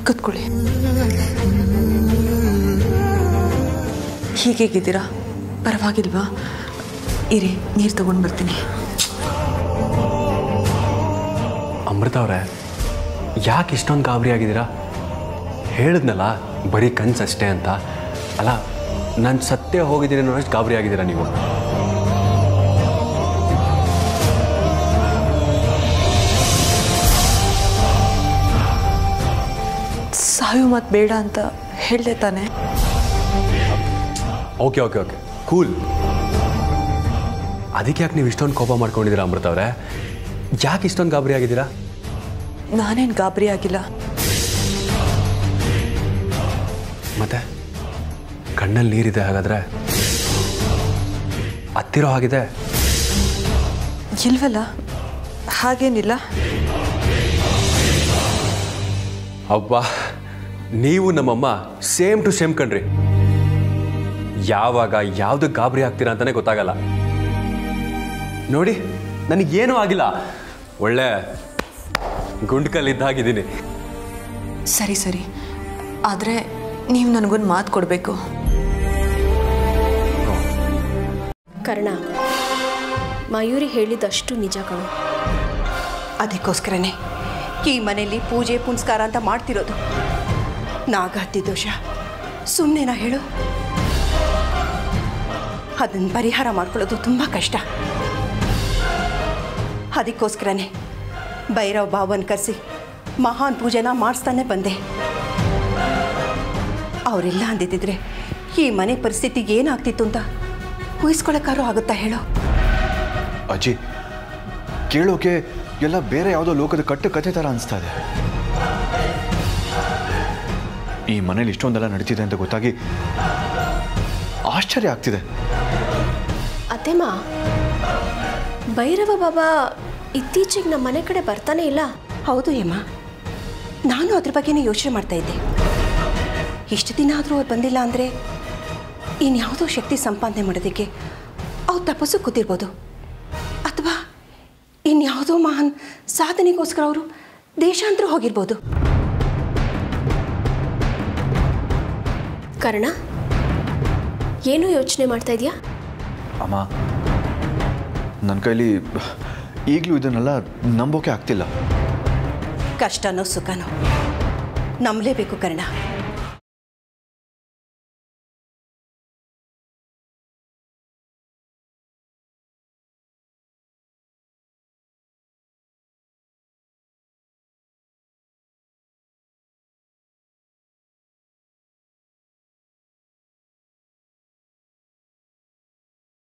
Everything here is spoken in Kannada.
ಕೂತ್ಕೊಳ್ಳಿ. ಹೀಗೇಗಿದ್ದೀರಾ? ಪರವಾಗಿಲ್ವಾ? ಇರಿ, ನೀರು ತಗೊಂಡು ಬರ್ತೀನಿ. ಅಮೃತ ಅವರೇ, ಯಾಕೆ ಇಷ್ಟೊಂದು ಗಾಬರಿ ಆಗಿದ್ದೀರಾ? ಹೇಳಿದ್ನಲ್ಲ ಬರೀ ಕನಸಷ್ಟೇ ಅಂತ. ಅಲ್ಲ, ನಾನು ಸತ್ಯ ಹೋಗಿದ್ದೀನಿ ಅನ್ನೋಷ್ಟು ಗಾಬರಿ ಆಗಿದ್ದೀರಾ ನೀವು? ಸಾಯು ಮಾತು ಬೇಡ ಅಂತ ಹೇಳ್ದೆ ತಾನೆ? Okay okay okay, cool. ಅದಕ್ಕೆ ಯಾಕೆ ನೀವು ಇಷ್ಟೊಂದು ಕೋಪ ಮಾಡ್ಕೊಂಡಿದ್ದೀರಾ ಅಮೃತ ಅವರೇ? ಯಾಕೆ ಇಷ್ಟೊಂದು ಗಾಬರಿ ಆಗಿದ್ದೀರಾ? ನಾನೇನು ಗಾಬರಿ ಆಗಿಲ್ಲ. ಮತ್ತೆ ಕಣ್ಣಲ್ಲಿ ನೀರಿದೆ, ಹಾಗಾದ್ರೆ ಹತ್ತಿರೋ ಹಾಗಿದೆ? ಇಲ್ವಲ್ಲ, ಹಾಗೇನಿಲ್ಲ. ಅಬ್ಬಾ, ನೀವು ನಮ್ಮಮ್ಮ ಸೇಮ್ ಟು ಸೇಮ್ ಕಣ್ರಿ. ಯಾವಾಗ ಯಾವ್ದು ಗಾಬರಿ ಆಗ್ತೀರಾ ಅಂತಾನೆ ಗೊತ್ತಾಗಲ್ಲ. ನೋಡಿ, ನನಗೇನೂ ಆಗಿಲ್ಲ. ಒಳ್ಳೆ ಗುಂಡ್ಕಲ್ಲಿದ್ದಾಗಿದ್ದೀನಿ. ಸರಿ ಸರಿ, ಆದರೆ ನೀವು ನನಗೊಂದು ಮಾತು ಕೊಡಬೇಕು. ಕರ್ಣ, ಮಯೂರಿ ಹೇಳಿದಷ್ಟು ನಿಜ ಕಣು. ಅದಕ್ಕೋಸ್ಕರನೇ ಈ ಮನೆಯಲ್ಲಿ ಪೂಜೆ ಪುನಸ್ಕಾರ ಅಂತ ಮಾಡ್ತಿರೋದು. ನಾಗಹತ್ತಿ ದೋಷ ಸುಮ್ಮನೆನಾ ಹೇಳು? ಅದನ್ನು ಪರಿಹಾರ ಮಾಡ್ಕೊಳ್ಳೋದು ತುಂಬ ಕಷ್ಟ. ಅದಕ್ಕೋಸ್ಕರನೇ ಭೈರವ್ ಬಾಬನ್ ಕರೆಸಿ ಮಹಾನ್ ಪೂಜೆನ ಮಾಡಿಸ್ತಾನೆ ಬಂದೆ. ಅವರೆಲ್ಲ ಅಂದಿದ್ದಿದ್ರೆ ಈ ಮನೆ ಪರಿಸ್ಥಿತಿ ಏನಾಗ್ತಿತ್ತು ಅಂತ ಊಹಿಸ್ಕೊಳ್ಳೋಕ್ಕಾದ್ರೂ ಆಗುತ್ತಾ ಹೇಳೋ? ಅಜ್ಜಿ, ಕೇಳೋಕೆ ಎಲ್ಲ ಬೇರೆ ಯಾವುದೋ ಲೋಕದ ಕಟ್ಟು ಕಥೆ ಥರ ಅನಿಸ್ತಾ ಇದೆ. ಈ ಮನೇಲಿ ಇಷ್ಟೊಂದೆಲ್ಲ ನಡೀತಿದೆ ಅಂತ ಗೊತ್ತಾಗಿ ಆಶ್ಚರ್ಯ ಆಗ್ತಿದೆ. ಅತ್ತೆಮ್ಮ, ಭೈರವ ಬಾಬಾ ಇತ್ತೀಚೆಗೆ ನಮ್ಮ ಮನೆ ಕಡೆ ಬರ್ತಾನೆ ಇಲ್ಲ. ಹೌದು ಯಮ್ಮ, ನಾನು ಅದ್ರ ಬಗ್ಗೆನೇ ಯೋಚನೆ ಮಾಡ್ತಾ ಇದ್ದೆ. ಇಷ್ಟು ದಿನ ಆದರೂ ಅವ್ರು ಬಂದಿಲ್ಲ ಅಂದರೆ ಇನ್ಯಾವುದೋ ಶಕ್ತಿ ಸಂಪಾದನೆ ಮಾಡೋದಕ್ಕೆ ಅವ್ರು ತಪಸ್ಸು ಕೂತಿರ್ಬೋದು, ಅಥವಾ ಇನ್ಯಾವುದೋ ಮಹಾನ್ ಸಾಧನೆಗೋಸ್ಕರ ಅವರು ದೇಶಾಂತರ ಹೋಗಿರ್ಬೋದು. ಕರ್ಣ, ಏನು ಯೋಚನೆ ಮಾಡ್ತಾ ಇದೆಯಾ? ಅಮ್ಮ, ನನ್ನ ಕೈಲಿ ಈಗಲೂ ಇದನ್ನೆಲ್ಲ ನಂಬೋಕೆ ಆಗ್ತಿಲ್ಲ. ಕಷ್ಟನೋ ಸುಖನೋ ನಂಬಲೇಬೇಕು ಕರ್ಣ.